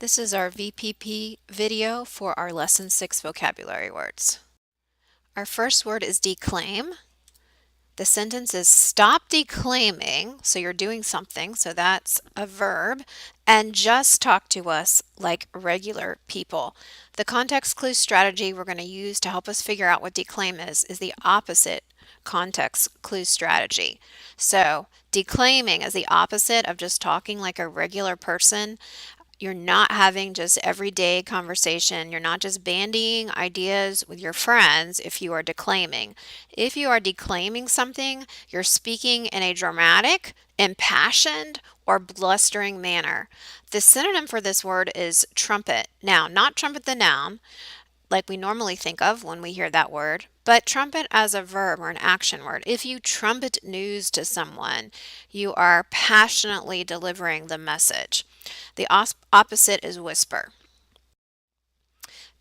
This is our VPP video for our Lesson 6 vocabulary words. Our first word is declaim. The sentence is stop declaiming, so you're doing something, so that's a verb, and just talk to us like regular people. The context clue strategy we're going to use to help us figure out what declaim is the opposite context clue strategy. So declaiming is the opposite of just talking like a regular person. You're not having just everyday conversation. You're not just bandying ideas with your friends if you are declaiming. If you are declaiming something, you're speaking in a dramatic, impassioned, or blustering manner. The synonym for this word is trumpet. Now, not trumpet the noun, like we normally think of when we hear that word, but trumpet as a verb or an action word. If you trumpet news to someone, you are passionately delivering the message. The opposite is whisper.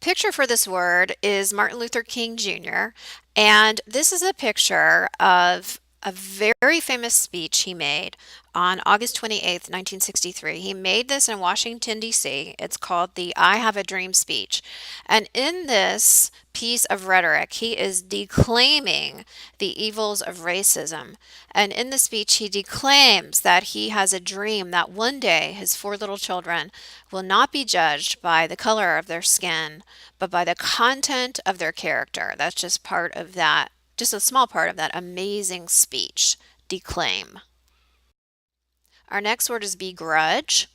Picture for this word is Martin Luther King Jr., and this is a picture of a very famous speech he made on August 28th, 1963. He made this in Washington, D.C. It's called the I Have a Dream speech. And in this piece of rhetoric, he is declaiming the evils of racism. And in the speech, he declaims that he has a dream that one day his four little children will not be judged by the color of their skin, but by the content of their character. That's just part of that, just a small part of that amazing speech, declaim. Our next word is begrudge.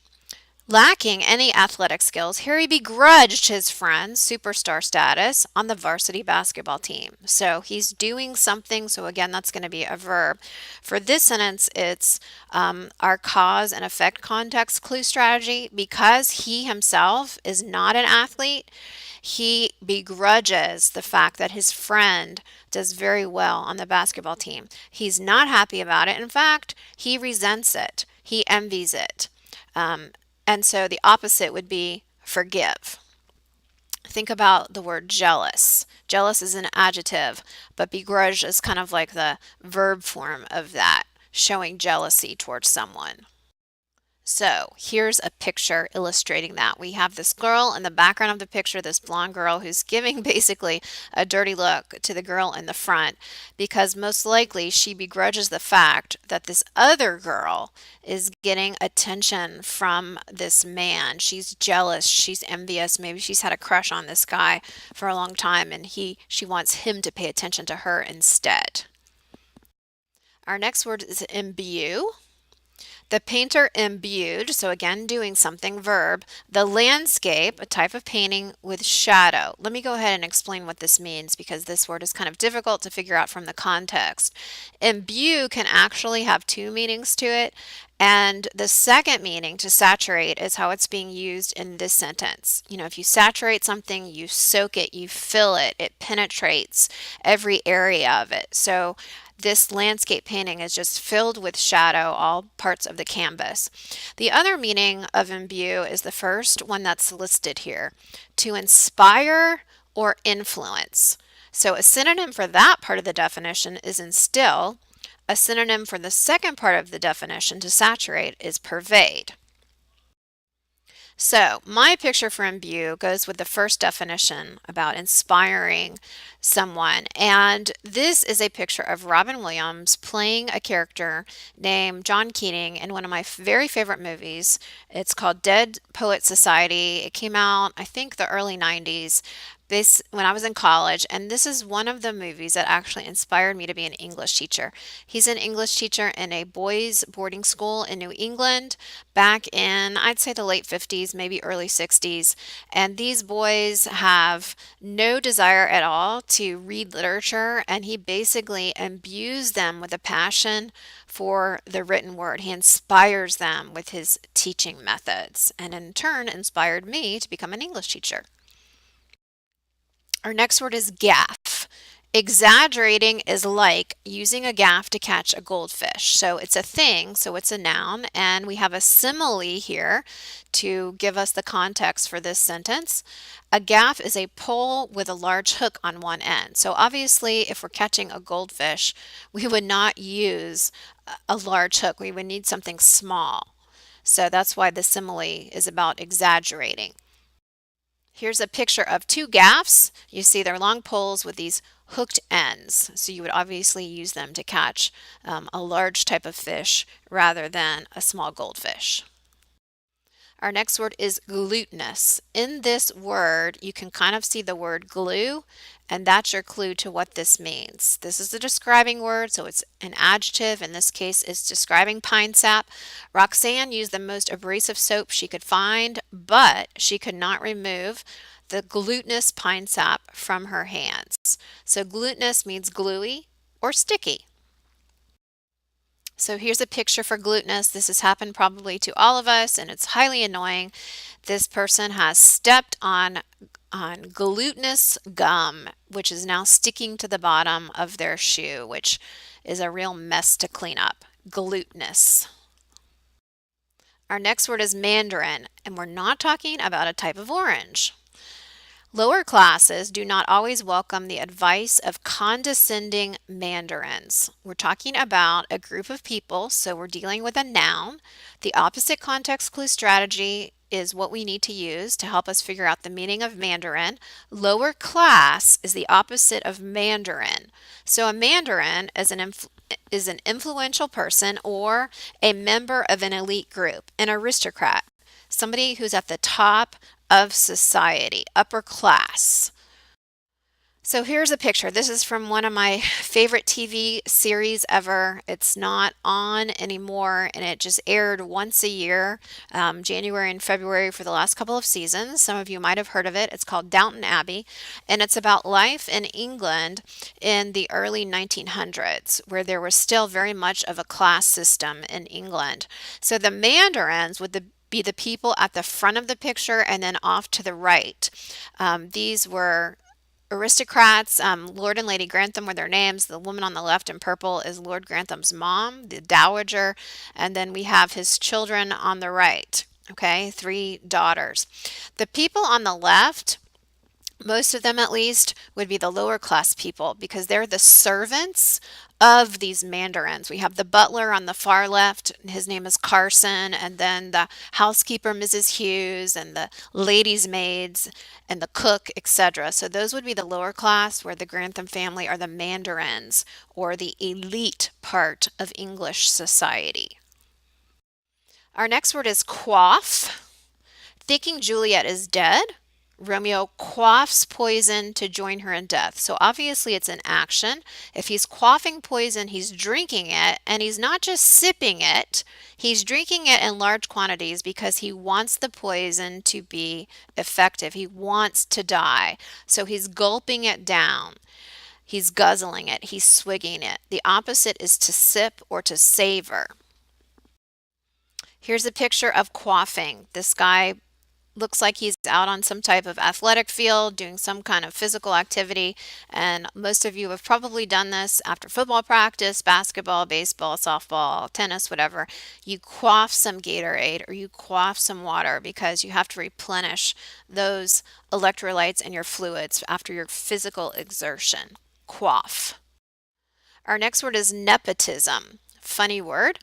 Lacking any athletic skills, Harry begrudged his friend's superstar status on the varsity basketball team. So he's doing something. So again, that's going to be a verb. For this sentence, it's our cause and effect context clue strategy. Because he himself is not an athlete, he begrudges the fact that his friend does very well on the basketball team. He's not happy about it. In fact, he resents it. He envies it. And so the opposite would be forgive. Think about the word jealous. Jealous is an adjective, but begrudge is kind of like the verb form of that, showing jealousy towards someone. So here's a picture illustrating that. We have this girl in the background of the picture, this blonde girl who's giving basically a dirty look to the girl in the front because most likely she begrudges the fact that this other girl is getting attention from this man. She's jealous, she's envious, maybe she's had a crush on this guy for a long time and she wants him to pay attention to her instead. Our next word is imbue. The painter imbued, so again doing something, verb, the landscape, a type of painting, with shadow. Let me go ahead and explain what this means because this word is kind of difficult to figure out from the context. Imbue can actually have two meanings to it, and the second meaning, to saturate, is how it's being used in this sentence. You know, if you saturate something, you soak it, you fill it, it penetrates every area of it. So this landscape painting is just filled with shadow, all parts of the canvas. The other meaning of imbue is the first one that's listed here, to inspire or influence. So a synonym for that part of the definition is instill. A synonym for the second part of the definition, to saturate, is pervade. So my picture for imbue goes with the first definition about inspiring someone. And this is a picture of Robin Williams playing a character named John Keating in one of my very favorite movies. It's called Dead Poet Society. It came out, I think, the early 90s. This when I was in college, and this is one of the movies that actually inspired me to be an English teacher. He's an English teacher in a boys boarding school in New England back in, I'd say, the late 50s, maybe early 60s. And these boys have no desire at all to read literature, and he basically imbues them with a passion for the written word. He inspires them with his teaching methods, and in turn inspired me to become an English teacher. Our next word is gaff. Exaggerating is like using a gaff to catch a goldfish. So it's a thing, so it's a noun, and we have a simile here to give us the context for this sentence. A gaff is a pole with a large hook on one end. So obviously, if we're catching a goldfish, we would not use a large hook. We would need something small. So that's why the simile is about exaggerating. Here's a picture of two gaffs. You see they're long poles with these hooked ends. So you would obviously use them to catch a large type of fish rather than a small goldfish. Our next word is glutinous. In this word, you can kind of see the word glue, and that's your clue to what this means. This is a describing word, so it's an adjective. In this case, it's describing pine sap. Roxanne used the most abrasive soap she could find, but she could not remove the glutinous pine sap from her hands. So glutinous means gluey or sticky. So here's a picture for glutinous. This has happened probably to all of us, and it's highly annoying. This person has stepped on glutinous gum, which is now sticking to the bottom of their shoe, which is a real mess to clean up. Glutinous. Our next word is mandarin, and we're not talking about a type of orange. Lower classes do not always welcome the advice of condescending mandarins. We're talking about a group of people, so we're dealing with a noun. The opposite context clue strategy is what we need to use to help us figure out the meaning of mandarin. Lower class is the opposite of mandarin. So a mandarin is an influential person or a member of an elite group, an aristocrat, somebody who's at the top of society, upper class. So here's a picture. This is from one of my favorite TV series ever. It's not on anymore, and it just aired once a year, January and February for the last couple of seasons. Some of you might have heard of it. It's called Downton Abbey, and it's about life in England in the early 1900s, where there was still very much of a class system in England. So the mandarins would be the people at the front of the picture and then off to the right. These were aristocrats. Lord and Lady Grantham were their names. The woman on the left in purple is Lord Grantham's mom, the dowager, and then we have his children on the right. Okay, three daughters. The people on the left, most of them at least, would be the lower class people because they're the servants of these mandarins. We have the butler on the far left, his name is Carson, and then the housekeeper, Mrs. Hughes, and the ladies' maids, and the cook, etc. So those would be the lower class, where the Grantham family are the mandarins, or the elite part of English society. Our next word is quaff. Thinking Juliet is dead, Romeo quaffs poison to join her in death. So obviously it's an action. If he's quaffing poison, he's drinking it, and he's not just sipping it, he's drinking it in large quantities because he wants the poison to be effective. He wants to die. So he's gulping it down. He's guzzling it. He's swigging it. The opposite is to sip or to savor. Here's a picture of quaffing. This guy looks like he's out on some type of athletic field doing some kind of physical activity, and most of you have probably done this after football practice, basketball, baseball, softball, tennis, whatever. You quaff some Gatorade or you quaff some water because you have to replenish those electrolytes and your fluids after your physical exertion. Quaff. Our next word is nepotism. Funny word.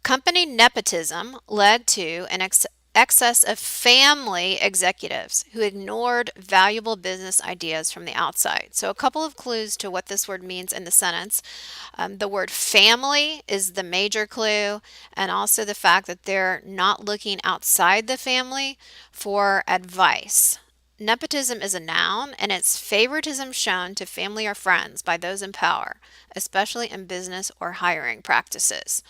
Company nepotism led to an excess of family executives who ignored valuable business ideas from the outside. So a couple of clues to what this word means in the sentence. The word family is the major clue, and also the fact that they're not looking outside the family for advice. Nepotism is a noun, and it's favoritism shown to family or friends by those in power, especially in business or hiring practices.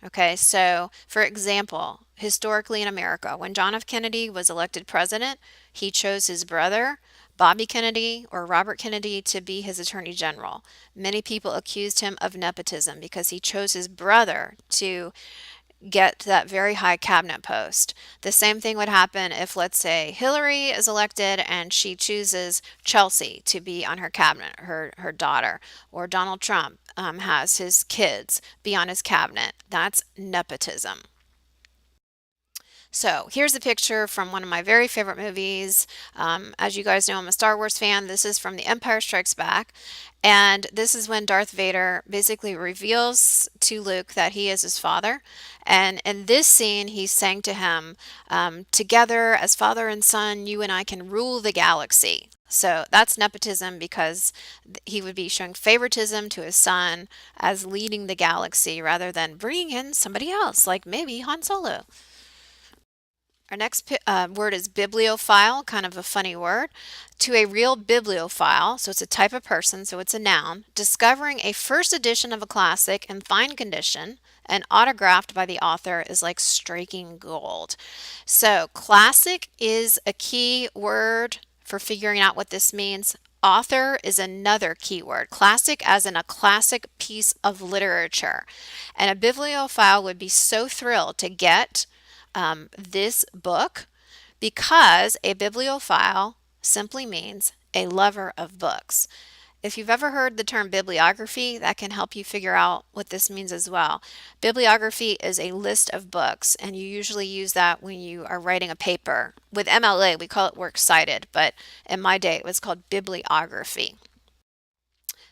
Okay, so for example, historically in America, when John F. Kennedy was elected president, he chose his brother, Bobby Kennedy or Robert Kennedy, to be his attorney general. Many people accused him of nepotism because he chose his brother to get that very high cabinet post. The same thing would happen if, let's say, Hillary is elected and she chooses Chelsea to be on her cabinet, her daughter, or Donald Trump has his kids be on his cabinet. That's nepotism. So here's a picture from one of my very favorite movies. As you guys know, I'm a Star Wars fan. This is from The Empire Strikes Back. And this is when Darth Vader basically reveals to Luke that he is his father. And in this scene, he's saying to him, together as father and son, you and I can rule the galaxy. So that's nepotism because he would be showing favoritism to his son as leading the galaxy rather than bringing in somebody else, like maybe Han Solo. Our next word is bibliophile, kind of a funny word. To a real bibliophile, so it's a type of person, so it's a noun, discovering a first edition of a classic in fine condition and autographed by the author is like striking gold. So, classic is a key word for figuring out what this means. Author is another keyword. Classic as in a classic piece of literature. And a bibliophile would be so thrilled to get this book because a bibliophile simply means a lover of books. If you've ever heard the term bibliography, that can help you figure out what this means as well. Bibliography is a list of books, and you usually use that when you are writing a paper. With MLA, we call it works cited, but in my day, it was called bibliography.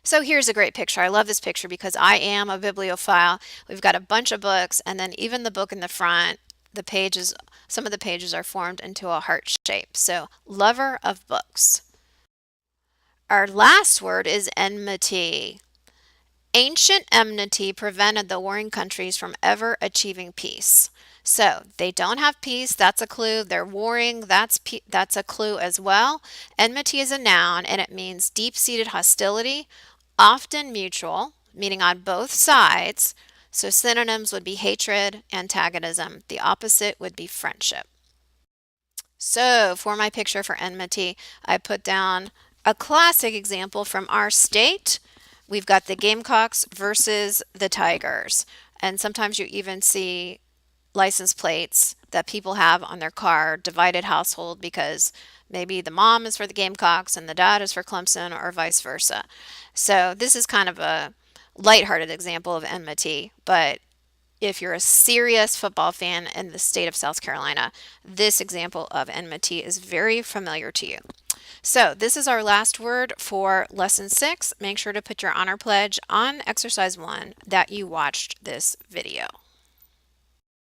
So here's a great picture. I love this picture because I am a bibliophile. We've got a bunch of books, and then even the book in the front, the pages, some of the pages are formed into a heart shape. So, lover of books. Our last word is enmity. Ancient enmity prevented the warring countries from ever achieving peace. So they don't have peace, that's a clue. They're warring, that's a clue as well. Enmity is a noun and it means deep-seated hostility, often mutual, meaning on both sides. So synonyms would be hatred, antagonism. The opposite would be friendship. So for my picture for enmity, I put down a classic example from our state. We've got the Gamecocks versus the Tigers. And sometimes you even see license plates that people have on their car, divided household, because maybe the mom is for the Gamecocks and the dad is for Clemson or vice versa. So this is kind of a lighthearted example of enmity, but if you're a serious football fan in the state of South Carolina, this example of enmity is very familiar to you. So this is our last word for lesson 6. Make sure to put your honor pledge on exercise 1 that you watched this video.